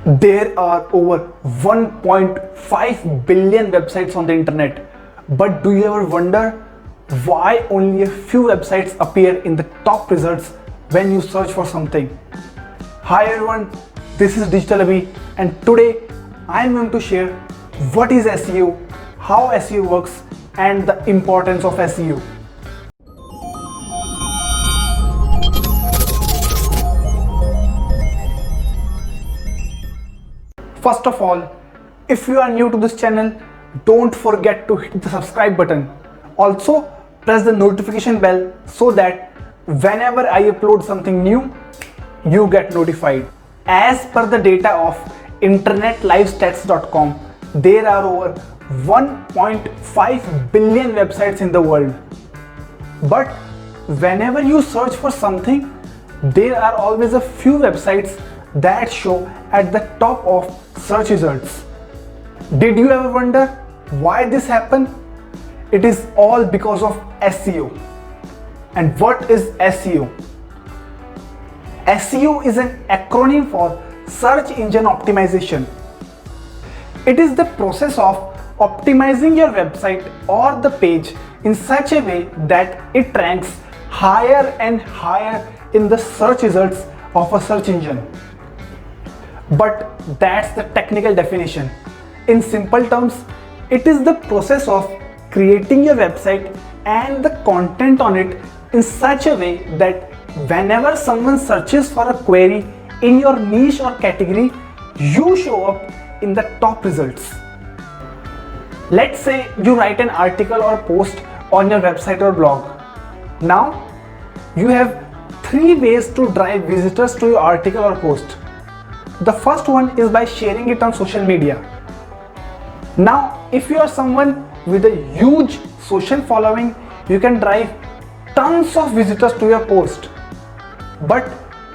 There are over 1.5 billion websites on the internet, but do you ever wonder why only a few websites appear in the top results when you search for something? Hi everyone, this is Digital Abhi, and today I am going to share what is SEO, how SEO works, and the importance of SEO. First of all, if you are new to this channel, don't forget to hit the subscribe button. Also, press the notification bell so that whenever I upload something new, you get notified. As per the data of internetlivestats.com, there are over 1.5 billion websites in the world. But whenever you search for something, there are always a few websites that show at the top of search results. Did you ever wonder why this happened? It is all because of SEO. And what is SEO? SEO is an acronym for Search Engine Optimization. It is the process of optimizing your website or the page in such a way that it ranks higher and higher in the search results of a search engine. But that's the technical definition. In simple terms, it is the process of creating your website and the content on it in such a way that whenever someone searches for a query in your niche or category, you show up in the top results. Let's say you write an article or post on your website or blog. Now, you have 3 ways to drive visitors to your article or post. The first one is by sharing it on social media. Now, if you are someone with a huge social following, you can drive tons of visitors to your post. But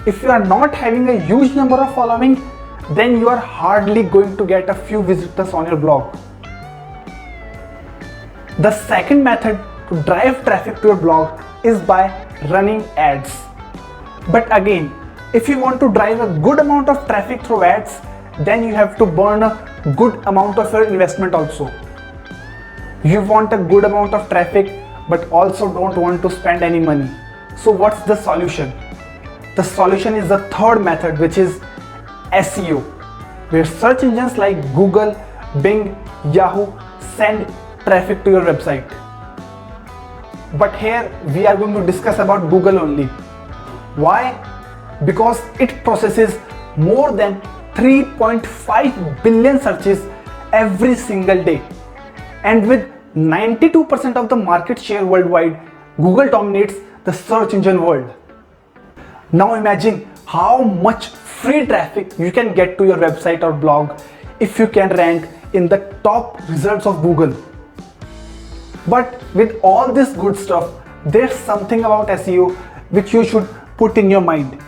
if you are not having a huge number of following, then you are hardly going to get a few visitors on your blog. The second method to drive traffic to your blog is by running ads. But again, if you want to drive a good amount of traffic through ads, then you have to burn a good amount of your investment also. You want a good amount of traffic, but also don't want to spend any money. So what's the solution? The solution is the third method, which is SEO, where search engines like Google, Bing, Yahoo send traffic to your website. But here we are going to discuss about Google only. Why? Because it processes more than 3.5 billion searches every single day. And with 92% of the market share worldwide, Google dominates the search engine world. Now imagine how much free traffic you can get to your website or blog if you can rank in the top results of Google. But with all this good stuff, there's something about SEO which you should put in your mind.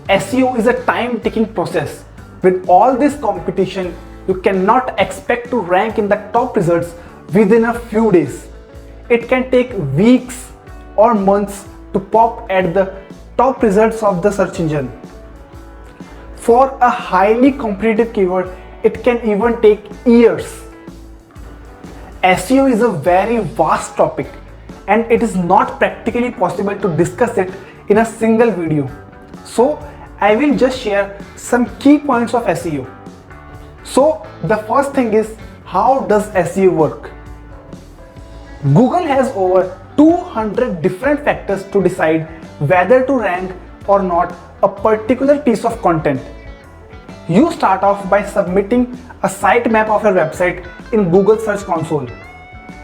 SEO is a time-taking process. With all this competition, you cannot expect to rank in the top results within a few days. It can take weeks or months to pop at the top results of the search engine. For a highly competitive keyword, it can even take years. SEO is a very vast topic, and it is not practically possible to discuss it in a single video. So, I will just share some key points of SEO. So, the first thing is, how does SEO work? Google has over 200 different factors to decide whether to rank or not a particular piece of content. You start off by submitting a sitemap of your website in Google Search Console,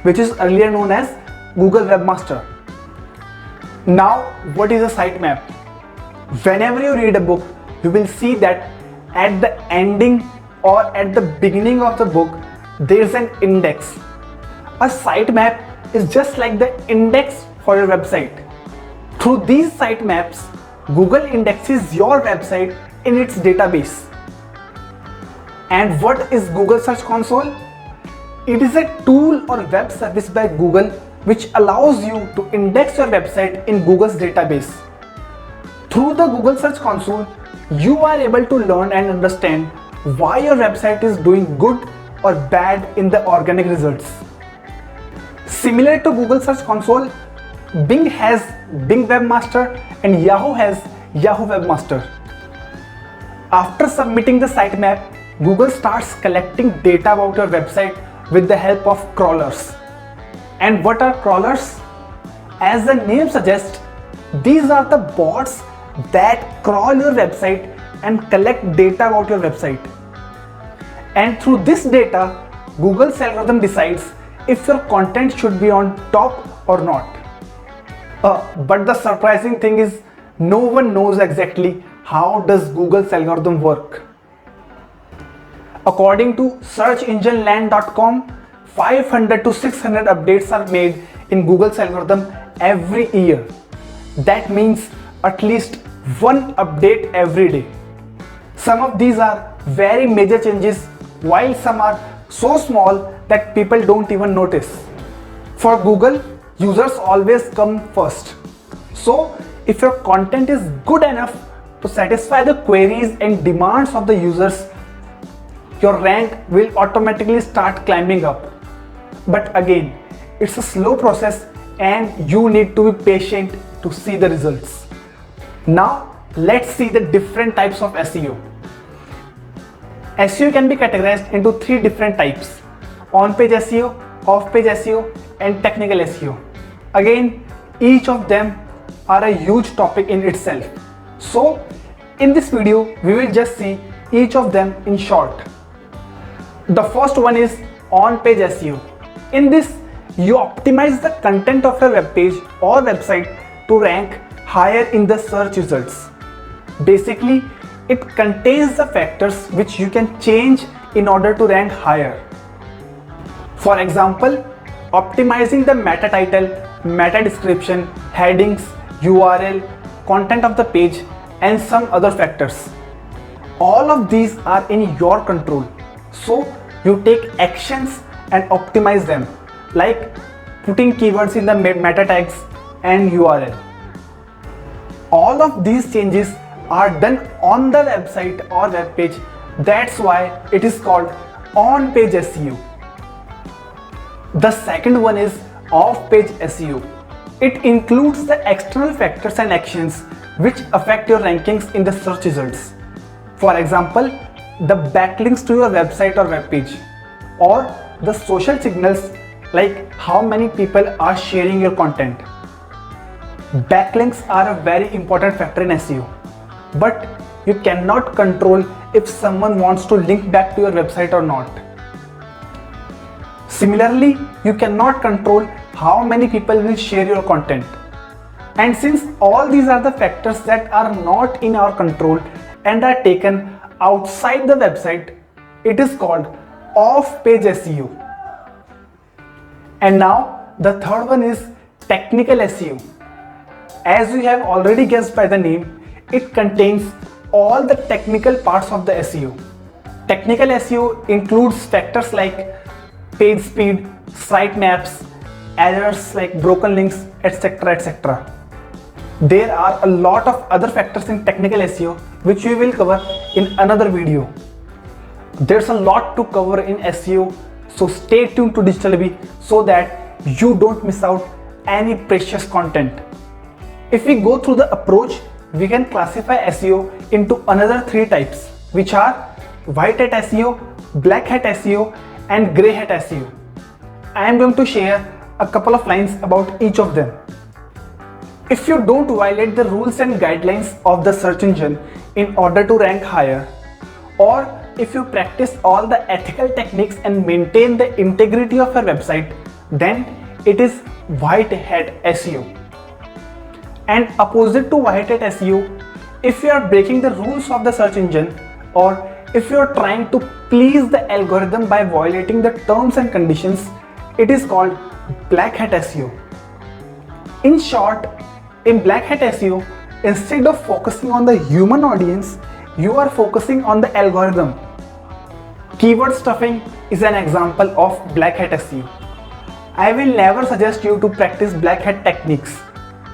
which is earlier known as Google Webmaster. Now, what is a sitemap? Whenever you read a book, you will see that at the ending or at the beginning of the book, there is an index. A sitemap is just like the index for your website. Through these sitemaps, Google indexes your website in its database. And what is Google Search Console? It is a tool or web service by Google which allows you to index your website in Google's database. Through the Google Search Console, you are able to learn and understand why your website is doing good or bad in the organic results. Similar to Google Search Console, Bing has Bing Webmaster and Yahoo has Yahoo Webmaster. After submitting the sitemap, Google starts collecting data about your website with the help of crawlers. And what are crawlers? As the name suggests, these are the bots that crawl your website and collect data about your website. And through this data, Google's algorithm decides if your content should be on top or not. But the surprising thing is, no one knows exactly how does Google's algorithm work. According to searchengineland.com, 500 to 600 updates are made in Google's algorithm every year. That means at least one update every day. Some of these are very major changes, while some are so small that people don't even notice. For Google, users always come first. So, if your content is good enough to satisfy the queries and demands of the users, your rank will automatically start climbing up. But again, it's a slow process and you need to be patient to see the results. Now, let's see the different types of SEO. SEO can be categorized into three different types: on-page SEO, off-page SEO, and technical SEO. Again, each of them are a huge topic in itself. So, in this video, we will just see each of them in short. The first one is on-page SEO. In this, you optimize the content of your web page or website to rank higher in the search results. Basically, it contains the factors which you can change in order to rank higher. For example, optimizing the meta title, meta description, headings, URL, content of the page, and some other factors. All of these are in your control. So you take actions and optimize them, like putting keywords in the meta tags and URL. All of these changes are done on the website or web page. That's why it is called on-page SEO. The second one is off-page SEO. It includes the external factors and actions which affect your rankings in the search results. For example, the backlinks to your website or web page, or the social signals like how many people are sharing your content. Backlinks are a very important factor in SEO, but you cannot control if someone wants to link back to your website or not. Similarly, you cannot control how many people will share your content. And since all these are the factors that are not in our control and are taken outside the website, it is called off-page SEO. And now the third one is technical SEO. As you have already guessed by the name, it contains all the technical parts of the SEO. Technical SEO includes factors like page speed, sitemaps, errors like broken links, etc. etc. There are a lot of other factors in technical SEO which we will cover in another video. There's a lot to cover in SEO, so stay tuned to Digital Bee so that you don't miss out any precious content. If we go through the approach, we can classify SEO into another three types, which are white hat SEO, black hat SEO, and grey hat SEO. I am going to share a couple of lines about each of them. If you don't violate the rules and guidelines of the search engine in order to rank higher, or if you practice all the ethical techniques and maintain the integrity of your website, then it is white hat SEO. And opposite to white hat SEO, if you are breaking the rules of the search engine, or if you are trying to please the algorithm by violating the terms and conditions, it is called black hat SEO. In short, in black hat SEO, instead of focusing on the human audience, you are focusing on the algorithm. Keyword stuffing is an example of black hat SEO. I will never suggest you to practice black hat techniques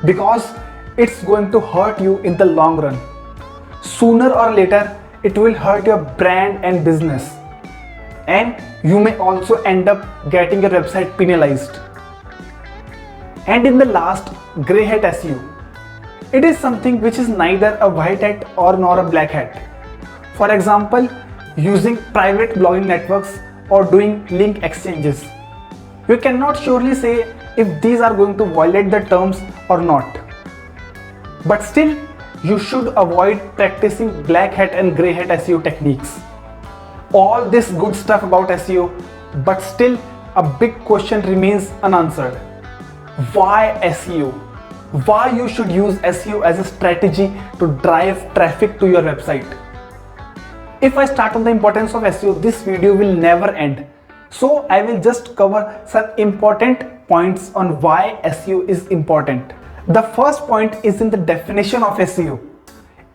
because it's going to hurt you in the long run. Sooner or later, it will hurt your brand and business. And you may also end up getting your website penalized. And in the last, grey hat SEO. It is something which is neither a white hat or nor a black hat. For example, using private blogging networks or doing link exchanges. You cannot surely say if these are going to violate the terms or not. But still, you should avoid practicing black hat and grey hat SEO techniques. All this good stuff about SEO, but still a big question remains unanswered. Why SEO? Why you should use SEO as a strategy to drive traffic to your website? If I start on the importance of SEO, this video will never end. So I will just cover some important points on why SEO is important. The first point is in the definition of SEO.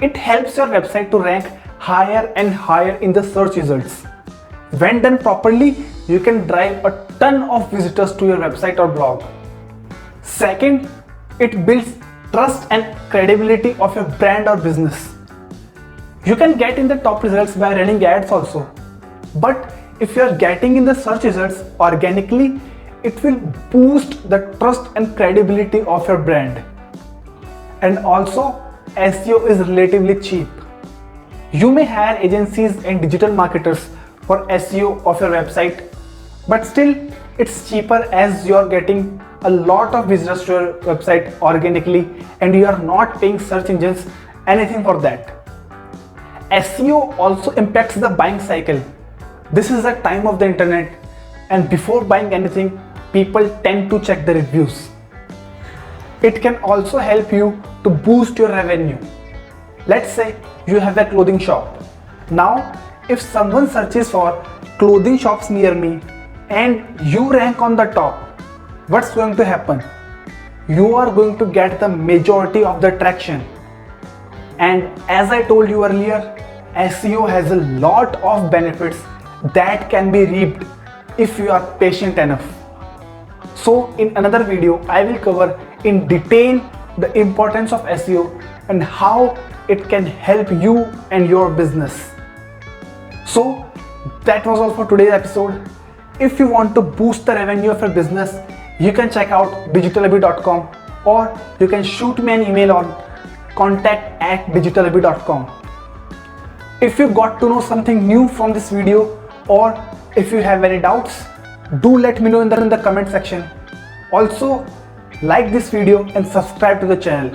It helps your website to rank higher and higher in the search results. When done properly, you can drive a ton of visitors to your website or blog. Second, it builds trust and credibility of your brand or business. You can get in the top results by running ads also. But if you are getting in the search results organically, it will boost the trust and credibility of your brand. And also, SEO is relatively cheap. You may hire agencies and digital marketers for SEO of your website, but still it's cheaper as you are getting a lot of visitors to your website organically and you are not paying search engines anything for that. SEO also impacts the buying cycle. This is the time of the internet, and before buying anything, people tend to check the reviews. It can also help you to boost your revenue. Let's say you have a clothing shop. Now, if someone searches for clothing shops near me and you rank on the top, what's going to happen? You are going to get the majority of the traction. And as I told you earlier, SEO has a lot of benefits that can be reaped if you are patient enough. So in another video, I will cover in detail the importance of SEO and how it can help you and your business. So that was all for today's episode. If you want to boost the revenue of your business, you can check out digitalabi.com or you can shoot me an email on contact@digitalabi.com. If you got to know something new from this video or if you have any doubts, do let me know in the comment section. Also, like this video and subscribe to the channel.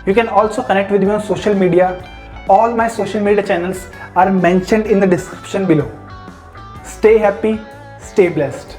You can also connect with me on social media. All my social media channels are mentioned in the description below. Stay happy, stay blessed.